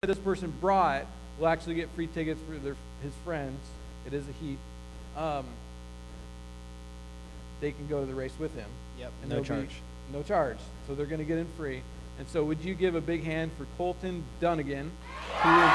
this person brought will actually get free tickets for his friends. It is a heat. They can go to the race with him. Yep, And no charge. No charge. So they're going to get in free. And so would you give a big hand for Colton Dunnigan, who is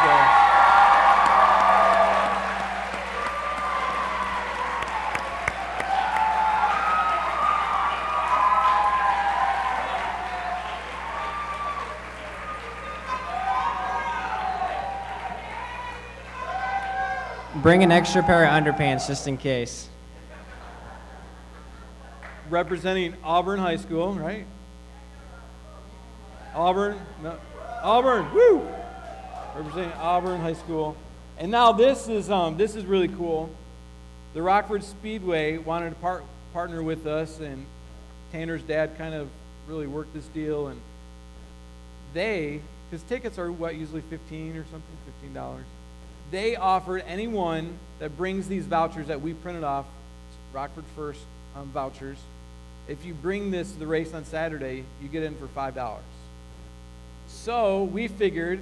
Bring an extra pair of underpants just in case. representing Auburn High School, right? Auburn, woo! Representing Auburn High School. And now this is really cool. The Rockford Speedway wanted to partner with us, and Tanner's dad kind of really worked this deal, and because tickets are usually $15 or something, $15. They offered anyone that brings these vouchers that we printed off, Rockford First vouchers. If you bring this to the race on Saturday, you get in for $5. So we figured,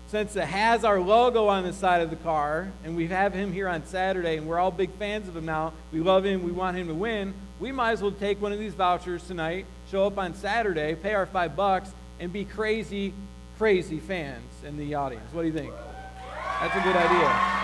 since it has our logo on the side of the car, and we have him here on Saturday, and we're all big fans of him now, we love him, we want him to win, we might as well take one of these vouchers tonight, show up on Saturday, pay our $5, and be crazy, crazy fans in the audience. What do you think? That's a good idea.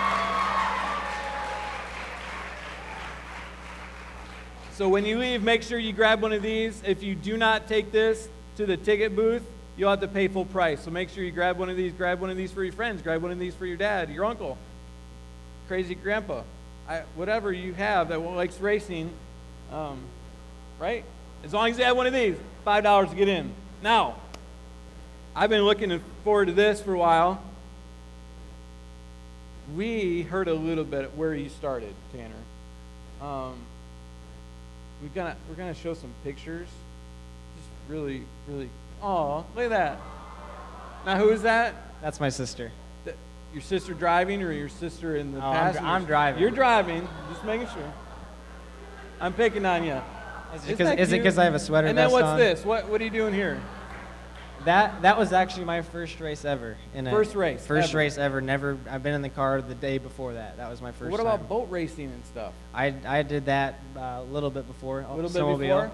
So when you leave, make sure you grab one of these. If you do not take this to the ticket booth, you'll have to pay full price. So make sure you grab one of these. Grab one of these for your friends. Grab one of these for your dad, your uncle, crazy grandpa, whatever you have that likes racing, right? As long as you have one of these, $5 to get in. Now, I've been looking forward to this for a while. We heard a little bit where you started, Tanner. We're gonna show some pictures. Just really, really. Oh, look at that. Now, who is that? That's my sister. Your sister driving, or your sister in the passenger? I'm driving. You're driving. Just making sure. I'm picking on you. Is it because I have a sweater and vest on? And then what's this? What are you doing here? That was actually my first race ever. First race ever. Never. I've been in the car the day before that. That was my first. What about boat racing and stuff? I did that a little bit before. A little bit before.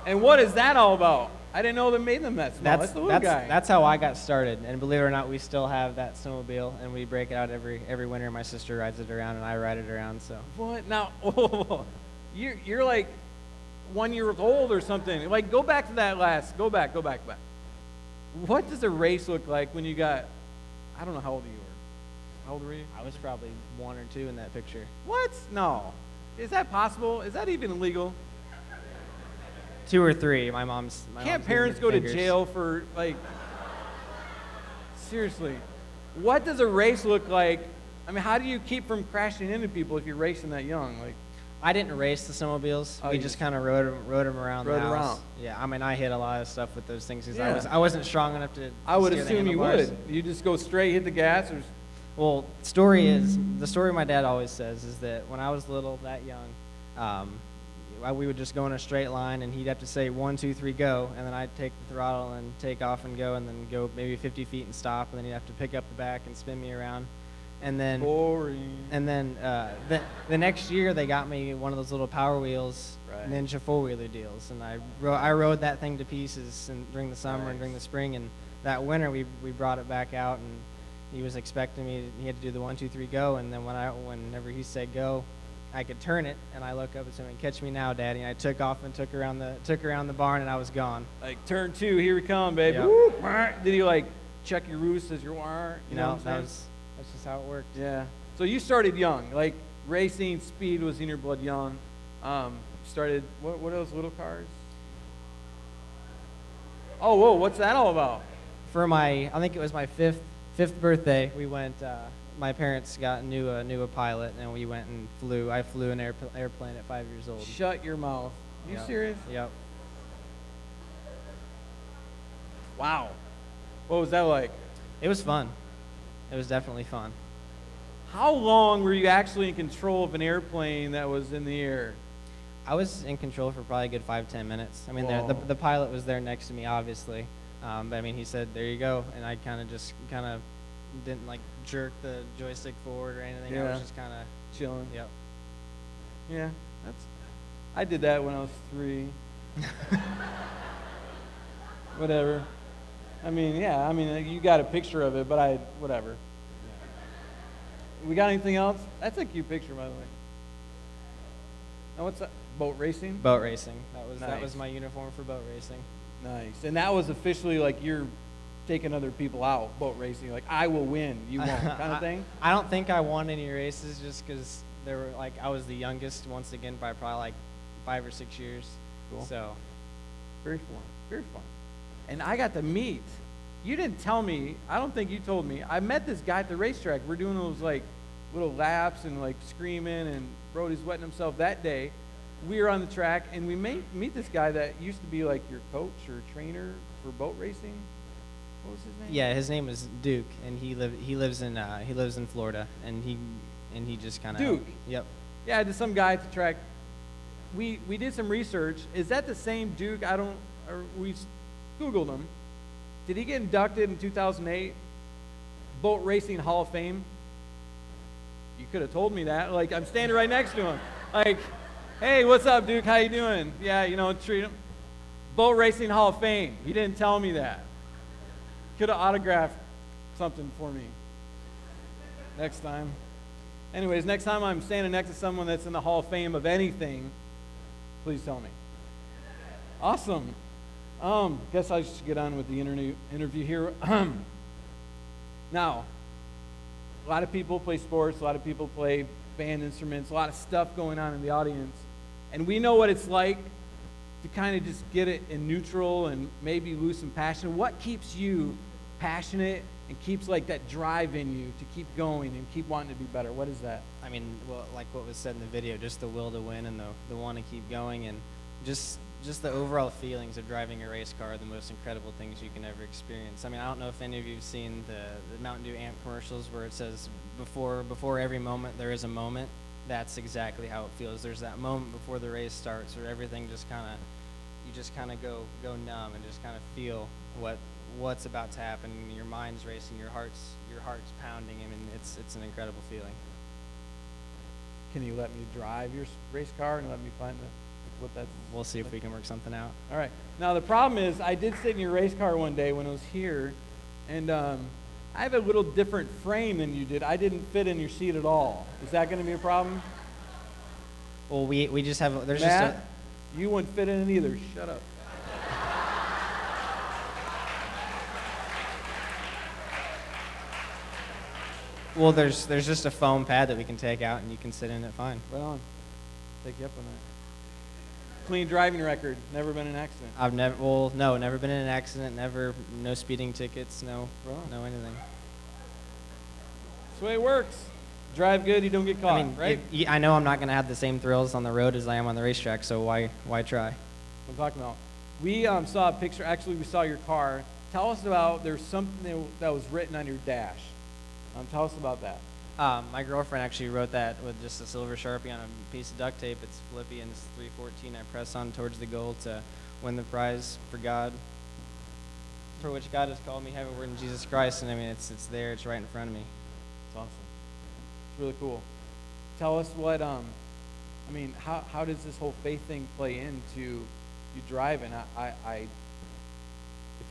And what is that all about? I didn't know they made them that small. That's the little guy. That's how I got started. And believe it or not, we still have that snowmobile, and we break it out every winter. My sister rides it around, and I ride it around. So. What now? Oh, you're like 1 year old or something. Like go back to that last. Go back. What does a race look like when you got, I don't know how old you were. How old were you? I was probably 1 or 2 in that picture. What? No. Is that possible? Is that even illegal? 2 or 3. My mom's Can't parents go to jail for, like, seriously. What does a race look like? I mean, how do you keep from crashing into people if you're racing that young? Like, I didn't race the snowmobiles. We just kind of rode them around the house. Yeah, I mean, I hit a lot of stuff with those things because I wasn't strong enough to. I would assume you would. You just go straight, hit the gas, or. Well, the story my dad always says is that when I was little, that young, we would just go in a straight line, and he'd have to say 1, 2, 3, go, and then I'd take the throttle and take off and go, and then go maybe 50 feet and stop, and then he'd have to pick up the back and spin me around. And then, boring. And then the next year they got me one of those little Power Wheels Ninja 4-wheeler deals, and I rode that thing to pieces during the summer and during the spring. And that winter we brought it back out, and he was expecting me. He had to do the 1, 2, 3, go. And then whenever he said go, I could turn it, and I look up at him and catch me now, Daddy. And I took off and took around the barn, and I was gone. Like turn 2, here we come, baby. Yep. Did you like check your roost as your wire? That's just how it worked. Yeah. So you started young, like racing, speed was in your blood young. Started, what are those little cars? Oh, whoa, what's that all about? For I think it was my fifth birthday, we went, my parents got knew a pilot, and we went and flew. I flew an airplane at 5 years old. Shut your mouth. You serious? Yep. Wow. What was that like? It was fun. It was definitely fun. How long were you actually in control of an airplane that was in the air? I was in control for probably a good 5-10 minutes. I mean, the pilot was there next to me, obviously. But I mean, he said, "There you go," and I kind of didn't like jerk the joystick forward or anything. I Yeah. was just kind of Chilling. Yep. Yeah, I did that when I was 3. Whatever. I mean, yeah, you got a picture of it, but whatever. We got anything else? That's a cute picture, by the way. Now, what's that? Boat racing? Boat racing. That Nice. was my uniform for boat racing. Nice. And that was officially like you're taking other people out, boat racing. Like, I will win, you won't, kind of thing? I don't think I won any races just because they were like I was the youngest once again by probably like 5 or 6 years. Cool. So Very fun. Very fun. And I got to meet. You didn't tell me. I don't think you told me. I met this guy at the racetrack. We're doing those like little laps and like screaming, and Brody's wetting himself that day. We were on the track, and we meet this guy that used to be like your coach or trainer for boat racing. What was his name? yeah, his name was Duke, and he lives in Florida, and he just kind of Duke. Yep. Yeah, just some guy at the track. We did some research. Is that the same Duke? We Googled him. Did he get inducted in 2008? Boat Racing Hall of Fame? You could have told me that. Like, I'm standing right next to him. Like, hey, what's up, Duke? How you doing? Yeah, treat him. Boat Racing Hall of Fame. He didn't tell me that. Could have autographed something for me next time. Anyways, next time I'm standing next to someone that's in the Hall of Fame of anything, please tell me. Awesome. Guess I should get on with the interview here. Now, a lot of people play sports, a lot of people play band instruments, a lot of stuff going on in the audience. And we know what it's like to kind of just get it in neutral and maybe lose some passion. What keeps you passionate and keeps like that drive in you to keep going and keep wanting to be better? What is that? I mean, well, like what was said in the video, just the will to win and the want to keep going, and just the overall feelings of driving a race car are the most incredible things you can ever experience. I mean, I don't know if any of you have seen the Mountain Dew amp commercials where it says before every moment there is a moment. That's exactly how it feels. There's that moment before the race starts where everything just kind of go numb and just kind of feel what's about to happen. Your mind's racing, your heart's pounding. I mean, it's an incredible feeling. Can you let me drive your race car and let me find what that's? We'll see if we can work something out. All right. Now the problem is, I did sit in your race car one day when I was here, and I have a little different frame than you did. I didn't fit in your seat at all. Is that going to be a problem? Well, we just have there's Matt, just you wouldn't fit in it either. Shut up. Well, there's just a foam pad that we can take out and you can sit in it fine. Right on. Take you up on that. Clean driving record. Never been in an accident. I've never been in an accident, no speeding tickets, no anything. That's the way it works. Drive good, you don't get caught, I mean, right? I know I'm not going to have the same thrills on the road as I am on the racetrack, so why try? I'm talking about. We saw a picture. Actually, we saw your car. Tell us about. There's something that was written on your dash. Tell us about that. My girlfriend actually wrote that with just a silver Sharpie on a piece of duct tape. It's Philippians 3:14. I press on towards the goal to win the prize for which God has called me, heavenward in Jesus Christ. And I mean, it's there. It's right in front of me. It's awesome. It's really cool. Tell us what. How does this whole faith thing play into you driving? If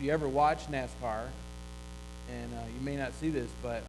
you ever watch NASCAR, and you may not see this, but